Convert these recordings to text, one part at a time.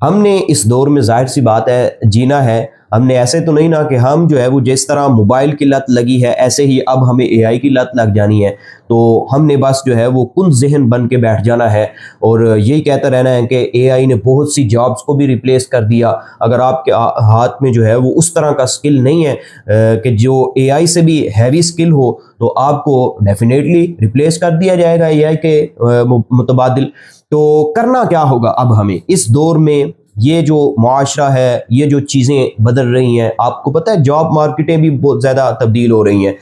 ہم نے اس دور میں ظاہر سی بات ہے جینا ہے، ہم نے ایسے تو نہیں نا کہ ہم جو ہے وہ جس طرح موبائل کی لت لگی ہے ایسے ہی اب ہمیں اے آئی کی لت لگ جانی ہے، تو ہم نے بس جو ہے وہ کن ذہن بن کے بیٹھ جانا ہے اور یہی کہتا رہنا ہے کہ اے آئی نے بہت سی جابس کو بھی ریپلیس کر دیا۔ اگر آپ کے ہاتھ میں جو ہے وہ اس طرح کا سکل نہیں ہے کہ جو اے آئی سے بھی ہیوی سکل ہو، تو آپ کو ڈیفینیٹلی ریپلیس کر دیا جائے گا اے آئی کے متبادل۔ تو کرنا کیا ہوگا اب ہمیں اس دور میں؟ یہ جو معاشرہ ہے، یہ جو چیزیں بدل رہی ہیں، آپ کو پتہ ہے جاب مارکیٹیں بھی بہت زیادہ تبدیل ہو رہی ہیں۔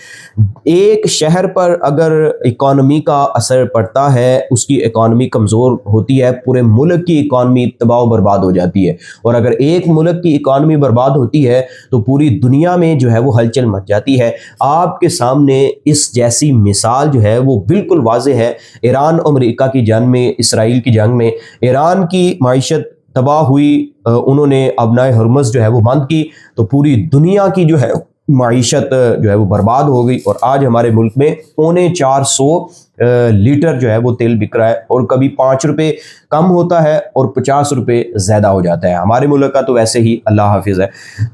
ایک شہر پر اگر اکانومی کا اثر پڑتا ہے، اس کی اکانومی کمزور ہوتی ہے، پورے ملک کی اکانومی تباہ و برباد ہو جاتی ہے، اور اگر ایک ملک کی اکانومی برباد ہوتی ہے تو پوری دنیا میں جو ہے وہ ہلچل مچ جاتی ہے۔ آپ کے سامنے اس جیسی مثال جو ہے وہ بالکل واضح ہے۔ ایران امریکہ کی جنگ میں، اسرائیل کی جنگ میں ایران کی معیشت تباہ ہوئی، انہوں نے ابنائے ہرمز جو ہے وہ بند کی، تو پوری دنیا کی جو ہے معیشت جو ہے وہ برباد ہو گئی، اور آج ہمارے ملک میں 450 لیٹر جو ہے وہ تیل بک رہا ہے، اور کبھی 5 روپے کم ہوتا ہے اور 50 روپے زیادہ ہو جاتا ہے۔ ہمارے ملک کا تو ویسے ہی اللہ حافظ ہے۔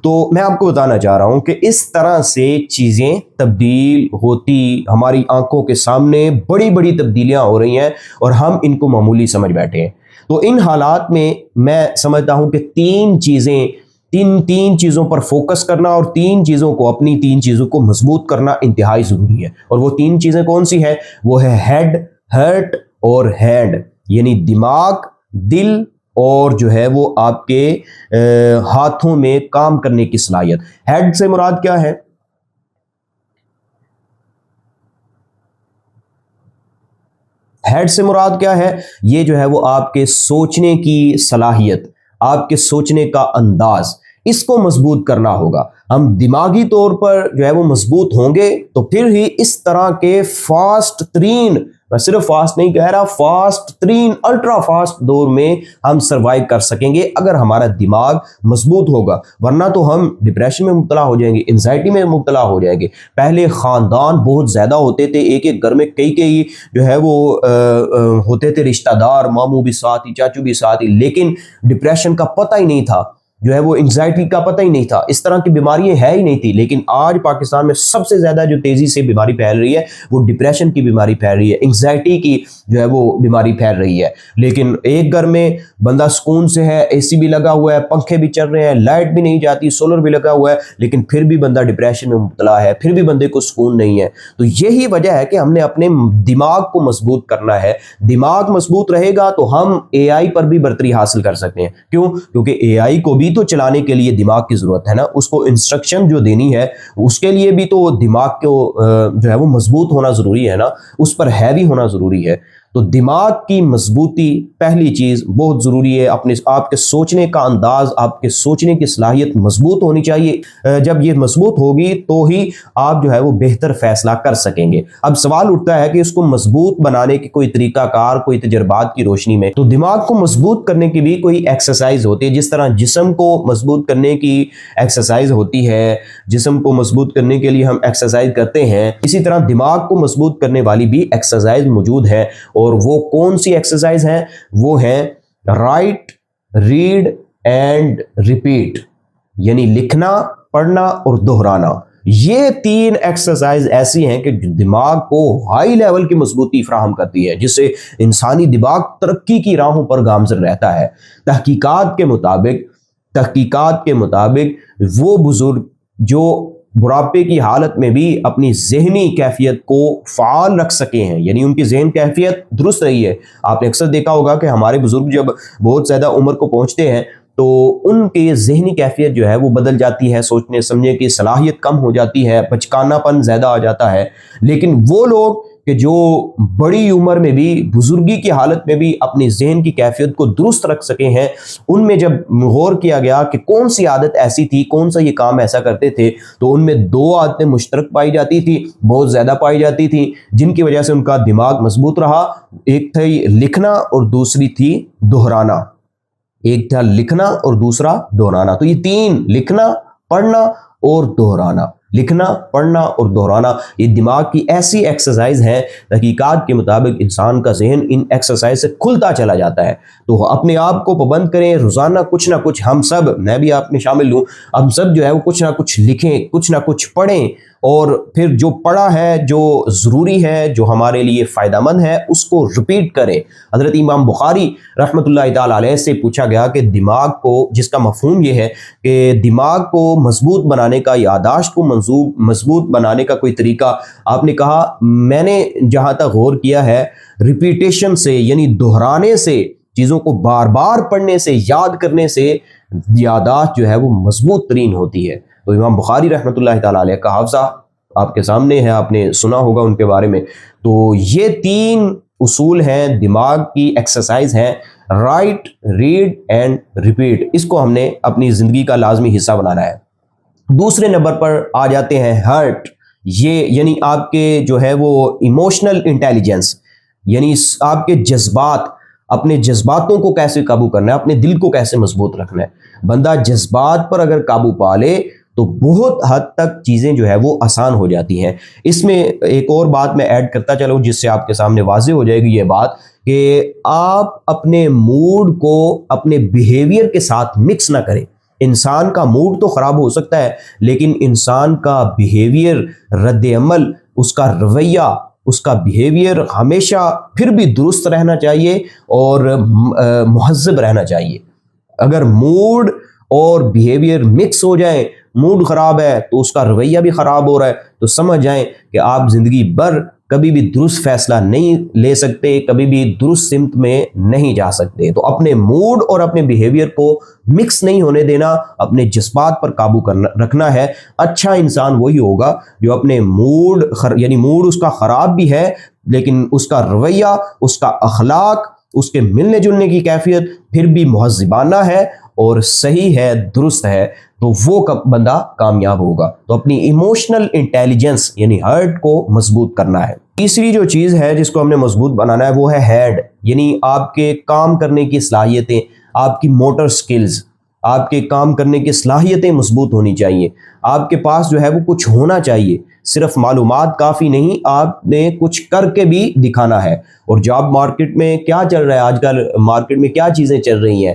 تو میں آپ کو بتانا چاہ رہا ہوں کہ اس طرح سے چیزیں تبدیل ہوتی ہماری آنکھوں کے سامنے بڑی بڑی تبدیلیاں ہو رہی ہیں، اور ہم ان کو معمولی سمجھ بیٹھے ہیں۔ تو ان حالات میں میں سمجھتا ہوں کہ تین چیزوں پر فوکس کرنا، اور اپنی تین چیزوں کو مضبوط کرنا انتہائی ضروری ہے۔ اور وہ تین چیزیں کون سی ہیں؟ وہ ہے ہیڈ، ہارٹ اور ہینڈ، یعنی دماغ، دل اور جو ہے وہ آپ کے ہاتھوں میں کام کرنے کی صلاحیت۔ ہیڈ سے مراد کیا ہے؟ ہیڈ سے مراد کیا ہے؟ یہ جو ہے وہ آپ کے سوچنے کی صلاحیت، آپ کے سوچنے کا انداز، اس کو مضبوط کرنا ہوگا۔ ہم دماغی طور پر جو ہے وہ مضبوط ہوں گے تو پھر ہی اس طرح کے فاسٹ ترین، میں صرف فاسٹ نہیں کہہ رہا، فاسٹ ترین الٹرا فاسٹ دور میں ہم سروائیو کر سکیں گے اگر ہمارا دماغ مضبوط ہوگا، ورنہ تو ہم ڈپریشن میں مبتلا ہو جائیں گے، انزائٹی میں مبتلا ہو جائیں گے۔ پہلے خاندان بہت زیادہ ہوتے تھے، ایک ایک گھر میں کئی جو ہے وہ ہوتے تھے رشتہ دار، ماموں بھی ساتھ ہی، چاچو بھی ساتھ ہی، لیکن ڈپریشن کا پتہ ہی نہیں تھا، جو ہے وہ انگزائٹی کا پتہ ہی نہیں تھا، اس طرح کی بیماریاں ہے ہی نہیں تھی۔ لیکن آج پاکستان میں سب سے زیادہ جو تیزی سے بیماری پھیل رہی ہے وہ ڈپریشن کی بیماری پھیل رہی ہے، انگزائٹی کی جو ہے وہ بیماری پھیل رہی ہے۔ لیکن ایک گھر میں بندہ سکون سے ہے، اے سی بھی لگا ہوا ہے، پنکھے بھی چل رہے ہیں، لائٹ بھی نہیں جاتی، سولر بھی لگا ہوا ہے، لیکن پھر بھی بندہ ڈپریشن میں مبتلا ہے، پھر بھی بندے کو سکون نہیں ہے۔ تو یہی وجہ ہے کہ ہم نے اپنے دماغ کو مضبوط کرنا ہے۔ دماغ مضبوط رہے گا تو ہم اے آئی پر بھی برتری حاصل کر سکتے ہیں۔ کیوں؟ کیونکہ اے آئی کو بھی تو چلانے کے لیے دماغ کی ضرورت ہے نا، اس کو انسٹرکشن جو دینی ہے اس کے لیے بھی تو دماغ کو جو ہے وہ مضبوط ہونا ضروری ہے نا، اس پر ہیوی ہونا ضروری ہے۔ تو دماغ کی مضبوطی پہلی چیز بہت ضروری ہے۔ آپ کے سوچنے کا انداز، آپ کے سوچنے کی صلاحیت مضبوط ہونی چاہیے۔ جب یہ مضبوط ہوگی تو ہی آپ جو ہے وہ بہتر فیصلہ کر سکیں گے۔ اب سوال اٹھتا ہے کہ اس کو مضبوط بنانے کی کوئی طریقہ کار، کوئی تجربات کی روشنی میں، تو دماغ کو مضبوط کرنے کی بھی کوئی ایکسرسائز ہوتی ہے۔ جس طرح جسم کو مضبوط کرنے کی ایکسرسائز ہوتی ہے، جسم کو مضبوط کرنے کے لیے ہم ایکسرسائز کرتے ہیں، اسی طرح دماغ کو مضبوط کرنے والی بھی ایکسرسائز موجود ہے۔ اور وہ کون سی ایکسرسائز ہیں؟ وہ ہیں رائٹ، ریڈ اینڈ ریپیٹ، یعنی لکھنا، پڑھنا اور دہرانا۔ یہ تین ایکسرسائز ایسی ہیں کہ دماغ کو ہائی لیول کی مضبوطی فراہم کرتی ہے، جس سے انسانی دماغ ترقی کی راہوں پر گامزن رہتا ہے۔ تحقیقات کے مطابق وہ بزرگ جو بڑھاپے کی حالت میں بھی اپنی ذہنی کیفیت کو فعال رکھ سکے ہیں، یعنی ان کی ذہن کیفیت درست رہی ہے۔ آپ نے اکثر دیکھا ہوگا کہ ہمارے بزرگ جب بہت زیادہ عمر کو پہنچتے ہیں تو ان کی ذہنی کیفیت جو ہے وہ بدل جاتی ہے، سوچنے سمجھنے کی صلاحیت کم ہو جاتی ہے، بچکانہ پن زیادہ آ جاتا ہے۔ لیکن وہ لوگ کہ جو بڑی عمر میں بھی، بزرگی کی حالت میں بھی اپنی ذہن کی کیفیت کو درست رکھ سکے ہیں، ان میں جب غور کیا گیا کہ کون سی عادت ایسی تھی، کون سا یہ کام ایسا کرتے تھے، تو ان میں 2 عادتیں مشترک پائی جاتی تھی، بہت زیادہ پائی جاتی تھی، جن کی وجہ سے ان کا دماغ مضبوط رہا۔ ایک تھی لکھنا اور دوسری تھی دہرانا۔ ایک تھا لکھنا اور دوسرا دہرانا۔ تو یہ 3، لکھنا، پڑھنا اور دہرانا، لکھنا، پڑھنا اور دہرانا یہ دماغ کی ایسی ایکسرسائز ہے، تحقیقات کے مطابق انسان کا ذہن ان ایکسرسائز سے کھلتا چلا جاتا ہے۔ تو اپنے آپ کو پابند کریں، روزانہ کچھ نہ کچھ، ہم سب، میں بھی آپ میں شامل ہوں، ہم سب جو ہے وہ کچھ نہ کچھ لکھیں، کچھ نہ کچھ پڑھیں، اور پھر جو پڑھا ہے، جو ضروری ہے، جو ہمارے لیے فائدہ مند ہے، اس کو ریپیٹ کریں۔ حضرت امام بخاری رحمۃ اللہ تعالی علیہ سے پوچھا گیا کہ دماغ کو، جس کا مفہوم یہ ہے کہ دماغ کو مضبوط بنانے کا، یادداشت کو مضبوط بنانے کا کوئی طریقہ، آپ نے کہا میں نے جہاں تک غور کیا ہے، ریپیٹیشن سے، یعنی دہرانے سے، چیزوں کو بار بار پڑھنے سے، یاد کرنے سے یادداشت جو ہے وہ مضبوط ترین ہوتی ہے۔ تو امام بخاری رحمۃ اللہ تعالی علیہ کا حافظہ آپ کے سامنے ہے، آپ نے سنا ہوگا ان کے بارے میں۔ تو یہ 3 اصول ہیں، دماغ کی ایکسرسائز ہیں، رائٹ، ریڈ اینڈ ریپیٹ۔ اس کو ہم نے اپنی زندگی کا لازمی حصہ بنانا ہے۔ دوسرے نمبر پر آ جاتے ہیں ہارٹ، یہ یعنی آپ کے جو ہے وہ ایموشنل انٹیلیجنس، یعنی آپ کے جذبات، اپنے جذباتوں کو کیسے قابو کرنا ہے، اپنے دل کو کیسے مضبوط رکھنا ہے۔ بندہ جذبات پر اگر قابو پا لے تو بہت حد تک چیزیں جو ہے وہ آسان ہو جاتی ہیں۔ اس میں ایک اور بات میں ایڈ کرتا چلوں جس سے آپ کے سامنے واضح ہو جائے گی یہ بات، کہ آپ اپنے موڈ کو اپنے بیہیویئر کے ساتھ مکس نہ کریں۔ انسان کا موڈ تو خراب ہو سکتا ہے، لیکن انسان کا بیہیویئر، رد عمل، اس کا رویہ، اس کا بیہیویئر ہمیشہ پھر بھی درست رہنا چاہیے اور مہذب رہنا چاہیے۔ اگر موڈ اور بیہیویئر مکس ہو جائیں، موڈ خراب ہے تو اس کا رویہ بھی خراب ہو رہا ہے، تو سمجھ جائیں کہ آپ زندگی بھر کبھی بھی درست فیصلہ نہیں لے سکتے، کبھی بھی درست سمت میں نہیں جا سکتے۔ تو اپنے موڈ اور اپنے بیہیویئر کو مکس نہیں ہونے دینا، اپنے جذبات پر قابو رکھنا ہے۔ اچھا انسان وہی ہوگا جو اپنے موڈ یعنی موڈ اس کا خراب بھی ہے، لیکن اس کا رویہ، اس کا اخلاق، اس کے ملنے جلنے کی کیفیت پھر بھی مہذبانہ ہے اور صحیح ہے، درست ہے، تو وہ بندہ کامیاب ہوگا۔ تو اپنی ایموشنل انٹیلیجنس یعنی ہارٹ کو مضبوط کرنا ہے۔ تیسری جو چیز ہے جس کو ہم نے مضبوط بنانا ہے وہ ہے ہیڈ، یعنی آپ کے کام کرنے کی صلاحیتیں، آپ کی موٹر سکلز، آپ کے کام کرنے کی صلاحیتیں مضبوط ہونی چاہیے۔ آپ کے پاس جو ہے وہ کچھ ہونا چاہیے، صرف معلومات کافی نہیں، آپ نے کچھ کر کے بھی دکھانا ہے۔ اور جاب مارکیٹ میں کیا چل رہا ہے آج کل، مارکیٹ میں کیا چیزیں چل رہی ہیں،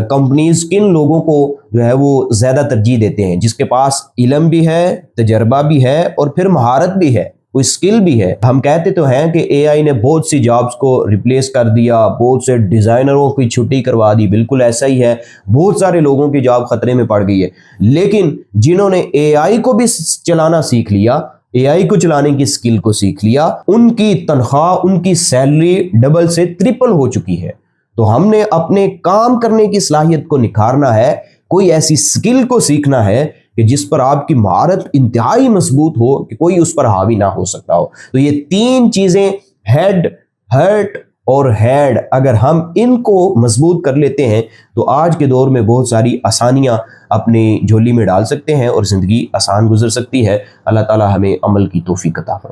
کمپنیز کن لوگوں کو جو ہے وہ زیادہ ترجیح دیتے ہیں؟ جس کے پاس علم بھی ہے، تجربہ بھی ہے، اور پھر مہارت بھی ہے، کوئی سکل بھی ہے۔ ہم کہتے تو ہیں کہ اے آئی نے بہت سی جابز کو ریپلیس کر دیا، بہت سے ڈیزائنروں کی چھٹی کروا دی، بالکل ایسا ہی ہے، بہت سارے لوگوں کی جاب خطرے میں پڑ گئی ہے۔ لیکن جنہوں نے اے آئی کو بھی چلانا سیکھ لیا، اے آئی کو چلانے کی سکل کو سیکھ لیا، ان کی تنخواہ، ان کی سیلری ڈبل سے ٹرپل ہو چکی ہے۔ تو ہم نے اپنے کام کرنے کی صلاحیت کو نکھارنا ہے، کوئی ایسی سکل کو سیکھنا ہے کہ جس پر آپ کی مہارت انتہائی مضبوط ہو کہ کوئی اس پر حاوی نہ ہو سکتا ہو۔ تو یہ 3 چیزیں، ہیڈ، ہارٹ اور ہیڈ، اگر ہم ان کو مضبوط کر لیتے ہیں تو آج کے دور میں بہت ساری آسانیاں اپنی جھولی میں ڈال سکتے ہیں اور زندگی آسان گزر سکتی ہے۔ اللہ تعالی ہمیں عمل کی توفیق عطا فرمائے۔